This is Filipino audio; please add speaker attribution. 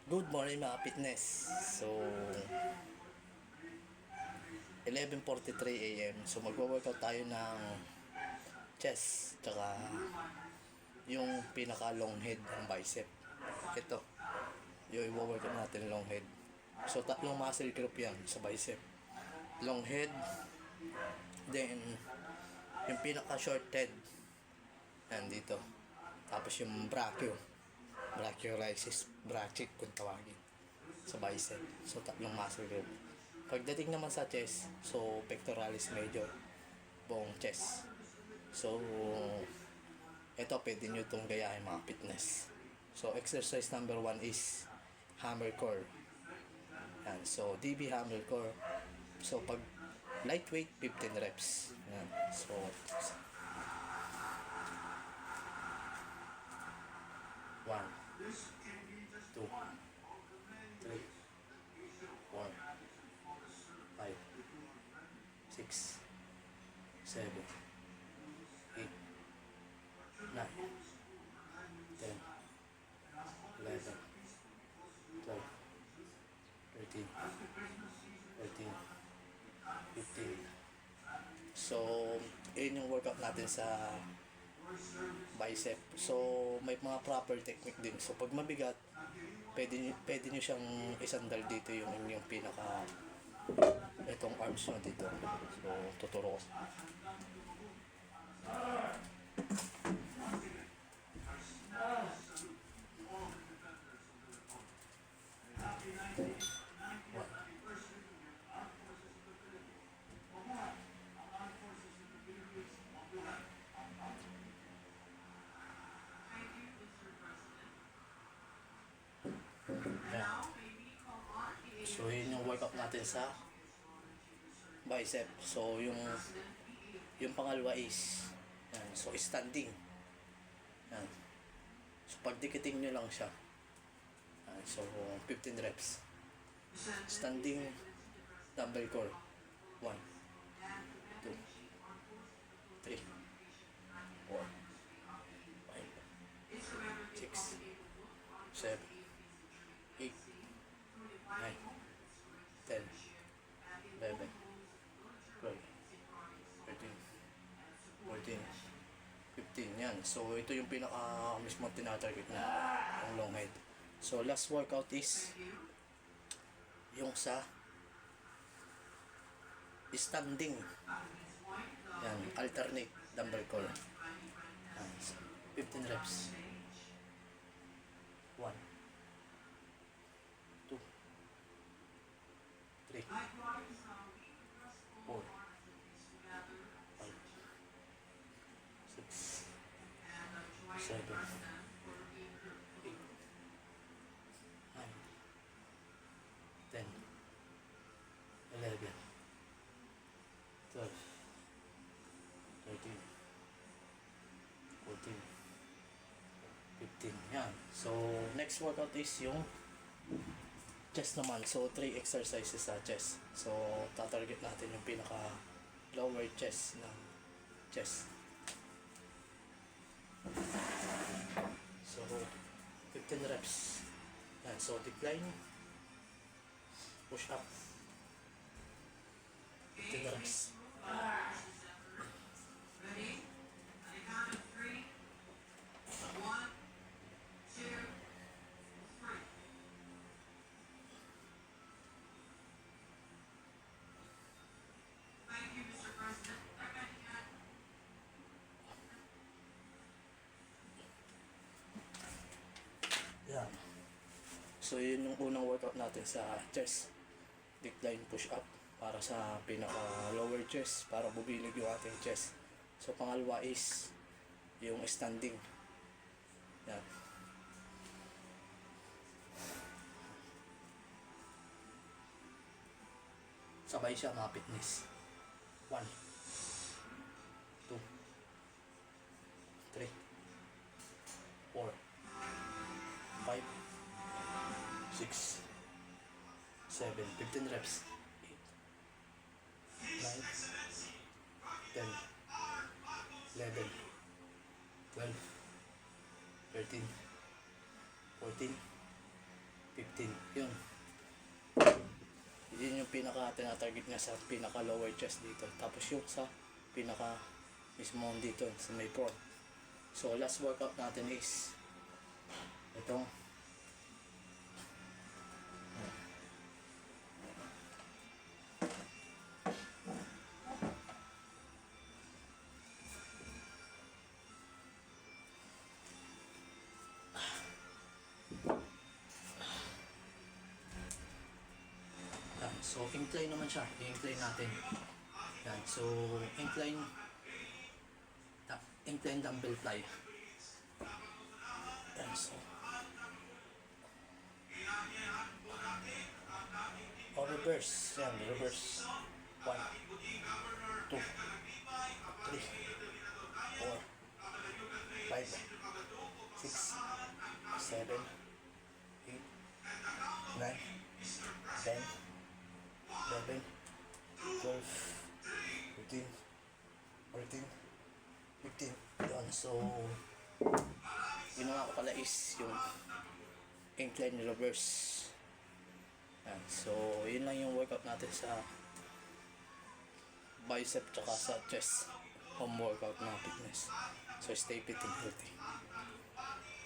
Speaker 1: Good morning mga fitness. So 11:43 AM. So magwo-workout tayo ng chest tsaka yung pinaka long head ng bicep. Ito. Yung i-workout natin long head. So tatlong muscle group yan sa bicep. Long head, then yung pinaka short head. Yan dito. Tapos yung brachiolysis kung tawagin sa bicep. So tatlong muscle group. Pagdating naman sa chest, so pectoralis major, buong chest. So ito pwede nyo itong gayahin mga fitness. So exercise number 1 is hammer core. Yan. So DB hammer core. So pag lightweight 15 reps. Yan. So 1, 2, 3, 4, 5, 6, 7, 8, 9, 10, 11, 12, 13, 14, 15. So, yun yung workout natin sa bicep. So may mga proper technique din. So pag mabigat, pwede nyo siyang isandal dito yung inyong pinaka itong arms nyo dito. So tuturo ko. Yan. So yun yung workout natin sa bicep. So yung pangalawa is yan. So standing. Yan. So pagdikitin nyo lang siya. Yan. So 15 reps. Standing dumbbell core. 1, 2, 3, 4, 5, 6, 7, 8, 9, 10, 11, 12, 13, 14, 15. Yan. So ito yung pinaka mismo tinatarget na ang long head. So last workout is yung sa standing. Yan. Alternate dumbbell core. Yan. 15 reps. 1, 2, 3, 4, 5, 6, 7, 8, 9, 10, 11, 12, 13, 14, 15. Yan. So next workout is yung chest naman. So 3 exercises sa chest. So tatarget natin yung pinaka lower chest ng chest. So 15 reps. Yan. So decline, push up, 15 reps.
Speaker 2: Ready? On the count of 3. 1, 2, 3. Thank you, Mr. President.
Speaker 1: Yan. So yun yung unang workout natin sa chest. Decline push up para sa pinaka lower chest, para bubilig yung ating chest. So pangalawa is yung standing. Yan. Sabay siya mga fitness. 1, 2, 3, 4, 5, 6, 7, 15 reps. 8, 9, 10, 11, 12, 13, 14, 15. Yun. Yun yung pinaka tinatarget niya sa pinaka lower chest dito. Tapos yung sa pinaka mismo dito sa may front. So last workout natin is itong yan. So incline naman siya. I-incline natin. Yan. So incline dumbbell fly. Yan. So reverse. Yan. Reverse. 1 2 3 4 5 6 7 8 9 10 11 12 13 14 15. Yun. So ginawa ko pala is yung incline reverse. Yan. So yun lang yung workout natin sa bicep tsaka sa chest home workout na fitness. So stay fit and healthy.